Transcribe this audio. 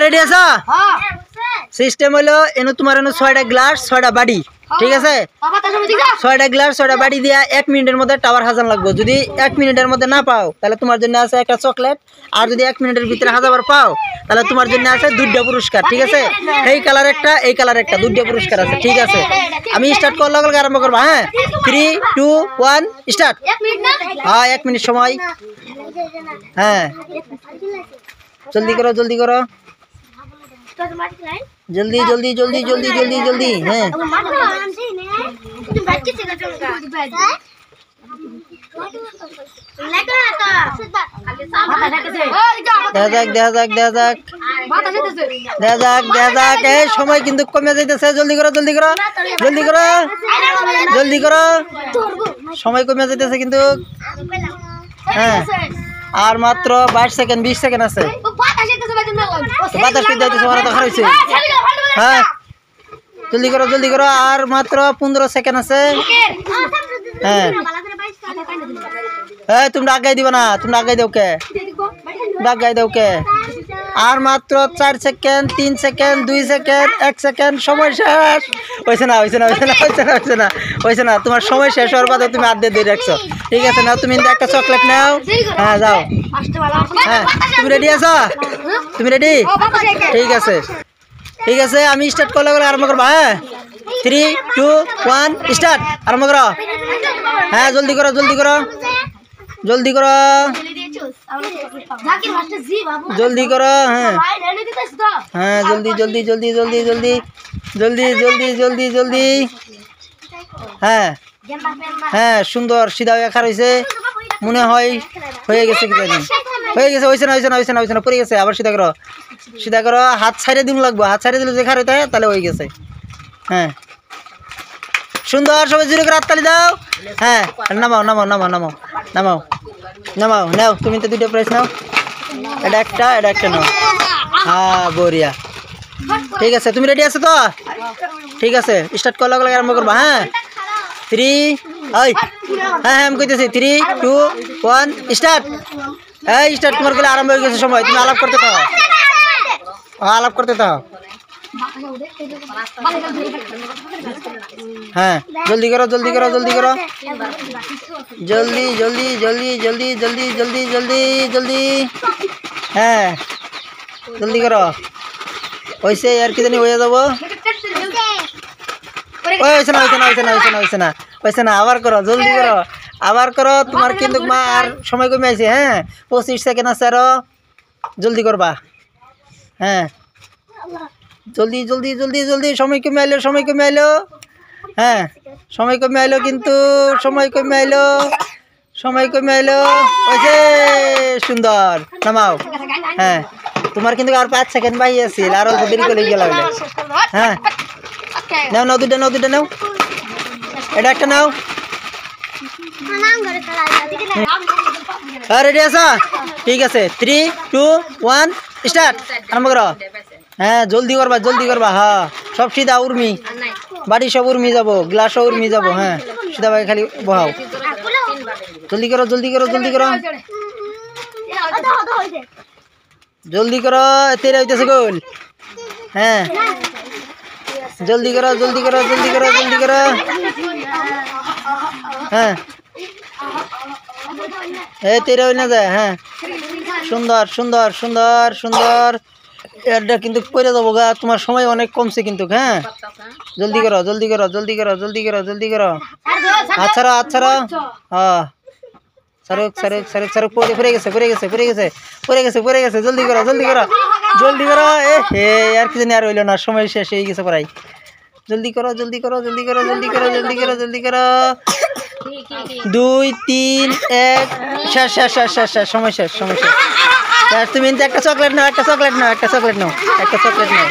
Ready আছো? System হলো এনে তোমার এনে 6টা গ্লাস 6টা বাড়ি, ঠিক আছে? 6টা গ্লাস 6টা বাড়ি দিয়া 1 মিনিটের মধ্যে টাওয়ার হাজান লাগবে। যদি 1 মিনিটের মধ্যে না পাও তাহলে তোমার জন্য আছে একটা চকলেট, আর যদি 1 মিনিটের ভিতরে হাজাবার পাও তাহলে তোমার জন্য আছে 2টা পুরস্কার, ঠিক আছে? এই কালার একটা, এই কালার একটা, 2টা পুরস্কার আছে, ঠিক আছে? আমি স্টার্ট করলে আরম্ভ করবো। হ্যাঁ, 3 2 1 স্টার্ট। হ্যাঁ, 1 মিনিট সময়। হ্যাঁ, জলদি করো জলদি করো, জলদি জলদি জলদি জলদি জলদি জলদি। হ্যাঁ, সময় কিন্তু কমে যাইতেছে। জলদি করো জলদি করো জলদি করো জলদি করো, সময় কমে যাইতেছে কিন্তু। হ্যাঁ, আর মাত্র 22 সেকেন্ড 20 সেকেন্ড আছে। বাতাস কি যাইতেছে, ওরা তো খারাইছে। হ্যাঁ, জলদি করো জলদি করো, আর মাত্র 15 সেকেন্ড আছে। হ্যাঁ, এই তোমরা আগাই দিবা না, তোমরা আগাই দাও কে, আগাই দাও কে। আর মাত্র 4 সেকেন্ড 3 সেকেন্ড 2 সেকেন্ড 1 সেকেন্ড, সময় শেষ। হয়েছে না হয়েছে না হয়েছে না হয়েছে না হয়েছে না হয়েছে না, তোমার সময় শেষ হওয়ার বাদে তুমি আড্ডে দিয়ে রাখছো, ঠিক আছে? নাও তুমি একটা চকলেট নাও। হ্যাঁ, যাও। হ্যাঁ, তুমি রেডি আছো? তুমি রেডি? ঠিক আছে ঠিক আছে, আমি স্টার্ট করলে আরম্ভ করবো। হ্যাঁ, 3 2 1 স্টার্ট, আরম্ভ করো। হ্যাঁ, জলদি করো জলদি করো জলদি করো জলদি করো। হ্যাঁ হ্যাঁ, জলদি জলদি জলদি জলদি জলদি জলদি জলদি জলদি জলদি। হ্যাঁ হ্যাঁ, সুন্দর সিধা হয়ে খার হয়েছে, মনে হয় হয়ে গেছে, কি জানি হয়ে গেছে। হয়েছে না হয়েছে না হয়েছে না হয়েছে না, পড়ে গেছে। আবার সিধা করো সিধা করো, হাত ছাইড়ে দিন লাগবো, হাত ছাইড়ে দিলে যে খার হইতে তাহলে হয়ে গেছে। হ্যাঁ, সুন্দর, সবাই জুড়ে করে হাততালি দাও। হ্যাঁ, নামাও নামাও নামাও নামাও নামাও নামাও, নাও তুমি তো 2টা প্রাইজ নাও, এটা একটা নাও। হ্যাঁ, বড়িয়া, ঠিক আছে। তুমি রেডি আছো তো? ঠিক আছে, স্টার্ট করলে আরম্ভ করবা। হ্যাঁ, 3 হ্যাঁ হ্যাঁ, আমি কইতেছি 3 2 1 স্টার্ট। হ্যাঁ, স্টার্ট তোমার গেলে আরম্ভ হয়ে গেছে সময়, তুমি আলাপ করতে থাকো। আলাপ করতে থাকো। হ্যাঁ, জলদি করো জলদি করো জলদি করো জলদি জলদি জলদি জলদি জলদি জলদি জলদি জলদি। হ্যাঁ, জলদি করো। হয়েছে, আর কি জানি হয়ে যাবো। হয়েছে না হয়েছে না হয়েছে না হয়েছে না হয়েছে না হয়েছে না, আবার করো জলদি করো, আবার করো। তোমার কিন্তু মা আর সময় কমে আছে। হ্যাঁ, 25 সেকেন্ড আছে আরো, জলদি করবা। হ্যাঁ, জলদি জলদি জলদি জলদি, সময় কমে আইলো সময় কমে আইলো। হ্যাঁ, সময় কমে আইলো কিন্তু, সময় কমে আইলো সময় কমে আইলো। হয়েছে, সুন্দর, নামাও। হ্যাঁ, তোমার কিন্তু আর 5 সেকেন্ড বাকি আছে, আর অল্প দেরি করে গেল। হ্যাঁ, নাও নাও, 2টা নাও, 2টা নাও, এটা একটা নাও। হ্যাঁ, রেডি আছো? ঠিক আছে, 3 2 1 স্টার্ট, আরম্ভ করো। হ্যাঁ, জলদি করবা জলদি করবা। হ্যাঁ, সব সিধা উর্মি, বাড়ি সব উর্মি যাবো, গ্লাসও উর্মি যাবো। হ্যাঁ, সিধা ভাই খালি বহাও, জলদি করো জলদি করো জলদি করো জলদি করো, তেরে হইতেছে গোল। হ্যাঁ, জলদি করো জলদি করো জলদি করো জলদি করো। হ্যাঁ, এই তেরে হই না যায়। হ্যাঁ, সুন্দর সুন্দর সুন্দর সুন্দর, এটা কিন্তু পড়ে যাবো গা, তোমার সময় অনেক কমছে কিন্তু। হ্যাঁ, জলদি করো জলদি করো জলদি করো জলদি করো জলদি করো। আচ্ছা আচ্ছা, হ্যাঁ, সারুক সারুক সারুক সারুক, পড়ে গেছে পড়ে গেছে পড়ে গেছে পড়ে গেছে পড়ে গেছে। জলদি করো জলদি করো জলদি করো। এ আর কি জানি আর হইলো না, সময় শেষ হয়ে গেছে প্রায়। জলদি করো জলদি করো জলদি করো জলদি করো জলদি করো জলদি করো। 2 3 1 শেষ শেষ শেষ শেষ শেষ, সময় শেষ সময় শেষ। তুমি একটা চকলেট নাও, একটা চকলেট নাও, একটা চকলেট নাও, একটা চকলেট নাও।